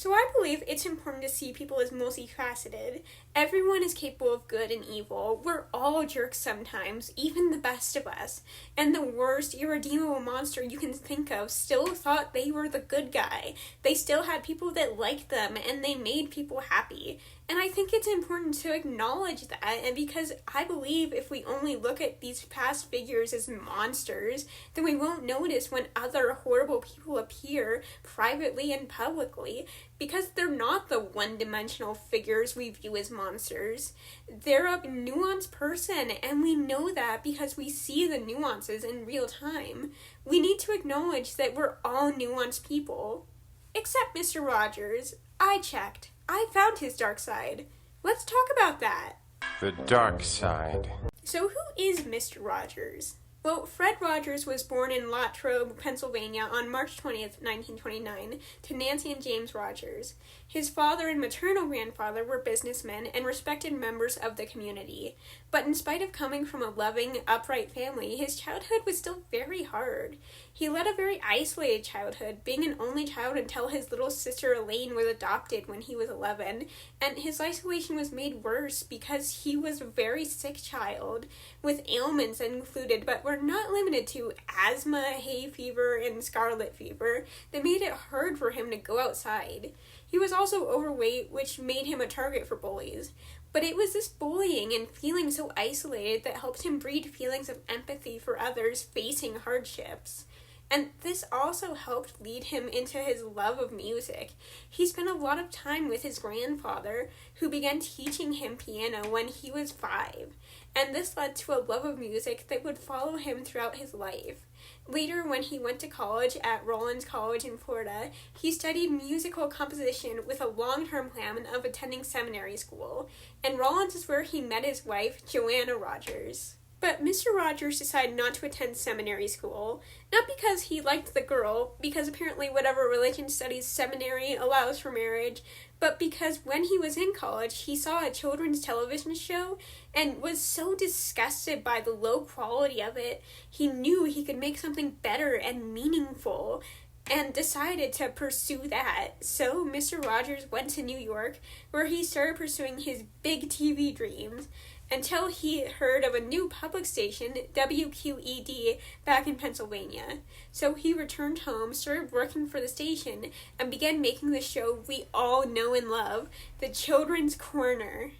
So I believe it's important to see people as multifaceted. Everyone is capable of good and evil. We're all jerks sometimes, even the best of us. And the worst irredeemable monster you can think of still thought they were the good guy. They still had people that liked them, and they made people happy. And I think it's important to acknowledge that, and because I believe if we only look at these past figures as monsters, then we won't notice when other horrible people appear privately and publicly, because they're not the one-dimensional figures we view as monsters. They're a nuanced person, and we know that because we see the nuances in real time. We need to acknowledge that we're all nuanced people. Except Mr. Rogers. I checked. I found his dark side. Let's talk about that. The dark side. So who is Mr. Rogers? Well, Fred Rogers was born in Latrobe, Pennsylvania on March 20th, 1929, to Nancy and James Rogers. His father and maternal grandfather were businessmen and respected members of the community. But in spite of coming from a loving, upright family, his childhood was still very hard. He led a very isolated childhood, being an only child until his little sister Elaine was adopted when he was 11, and his isolation was made worse because he was a very sick child, with ailments included, but were not limited to asthma, hay fever, and scarlet fever that made it hard for him to go outside. He was also overweight, which made him a target for bullies. But it was this bullying and feeling so isolated that helped him breed feelings of empathy for others facing hardships. And this also helped lead him into his love of music. He spent a lot of time with his grandfather, who began teaching him piano when he was 5. And this led to a love of music that would follow him throughout his life. Later, when he went to college at Rollins College in Florida, he studied musical composition with a long-term plan of attending seminary school. And Rollins is where he met his wife, Joanna Rogers. But Mr. Rogers decided not to attend seminary school, not because he liked the girl, because apparently whatever religion studies seminary allows for marriage, but because when he was in college, he saw a children's television show and was so disgusted by the low quality of it, he knew he could make something better and meaningful, and decided to pursue that. So Mr. Rogers went to New York, where he started pursuing his big TV dreams, until he heard of a new public station, WQED, back in Pennsylvania. So he returned home, started working for the station, and began making the show we all know and love, The Children's Corner.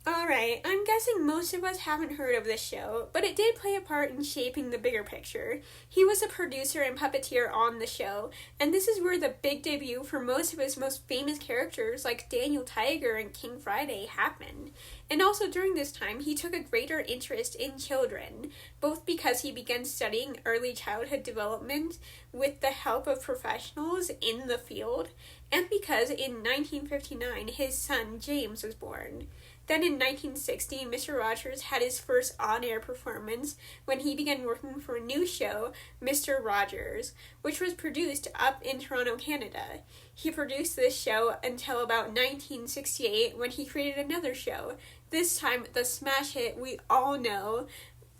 Alright, I'm guessing most of us haven't heard of this show, but it did play a part in shaping the bigger picture. He was a producer and puppeteer on the show, and this is where the big debut for most of his most famous characters like Daniel Tiger and King Friday happened. And also during this time, he took a greater interest in children, both because he began studying early childhood development with the help of professionals in the field, and because in 1959 his son James was born. Then in 1960, Mr. Rogers had his first on-air performance when he began working for a new show, Mr. Rogers, which was produced up in Toronto, Canada. He produced this show until about 1968 when he created another show, this time the smash hit we all know,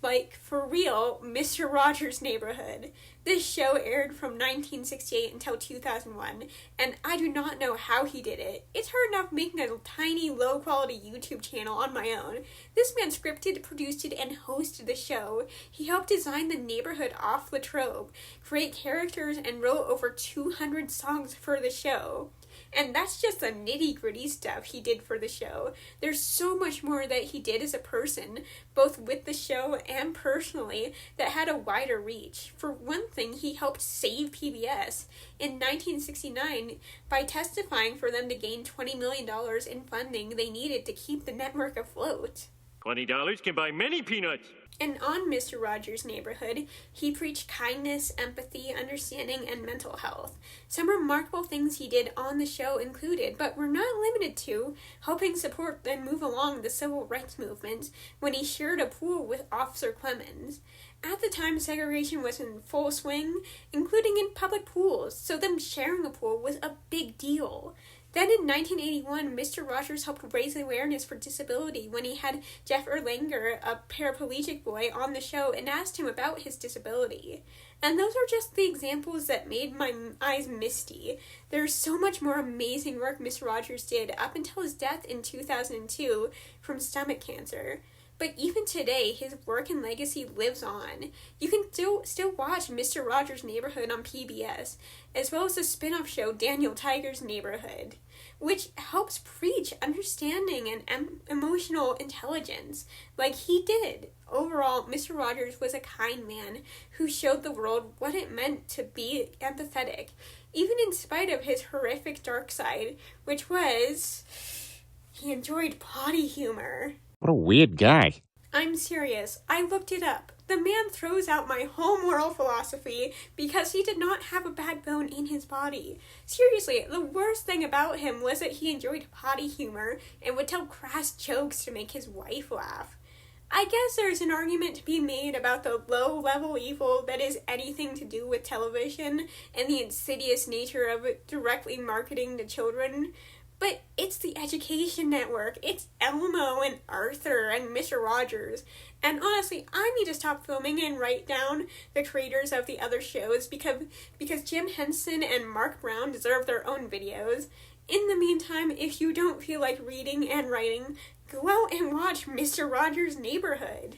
like, for real, Mr. Rogers' Neighborhood. This show aired from 1968 until 2001, and I do not know how he did it. It's hard enough making a tiny, low-quality YouTube channel on my own. This man scripted, produced it, and hosted the show. He helped design the neighborhood off Latrobe, create characters, and wrote over 200 songs for the show. And that's just the nitty-gritty stuff he did for the show. There's so much more that he did as a person, both with the show and personally, that had a wider reach. For one thing, he helped save PBS in 1969 by testifying for them to gain $20 million in funding they needed to keep the network afloat. $20 can buy many peanuts. And on Mr. Rogers' Neighborhood, he preached kindness, empathy, understanding, and mental health. Some remarkable things he did on the show included, but were not limited to, helping support and move along the civil rights movement when he shared a pool with Officer Clemens. At the time, segregation was in full swing, including in public pools, so them sharing a pool was a big deal. Then in 1981, Mr. Rogers helped raise awareness for disability when he had Jeff Erlanger, a paraplegic boy, on the show and asked him about his disability. And those are just the examples that made my eyes misty. There's so much more amazing work Mr. Rogers did up until his death in 2002 from stomach cancer. But even today, his work and legacy lives on. You can still watch Mr. Rogers' Neighborhood on PBS, as well as the spin-off show Daniel Tiger's Neighborhood, which helps preach understanding and emotional intelligence, like he did. Overall, Mr. Rogers was a kind man who showed the world what it meant to be empathetic, even in spite of his horrific dark side, which was he enjoyed potty humor. What a weird guy. I'm serious. I looked it up. The man throws out my whole moral philosophy because he did not have a backbone in his body. Seriously, the worst thing about him was that he enjoyed potty humor and would tell crass jokes to make his wife laugh. I guess there's an argument to be made about the low-level evil that is anything to do with television and the insidious nature of it directly marketing to children. But it's the Education Network. It's Elmo and Arthur and Mr. Rogers. And honestly, I need to stop filming and write down the creators of the other shows because Jim Henson and Mark Brown deserve their own videos. In the meantime, if you don't feel like reading and writing, go out and watch Mr. Rogers' Neighborhood.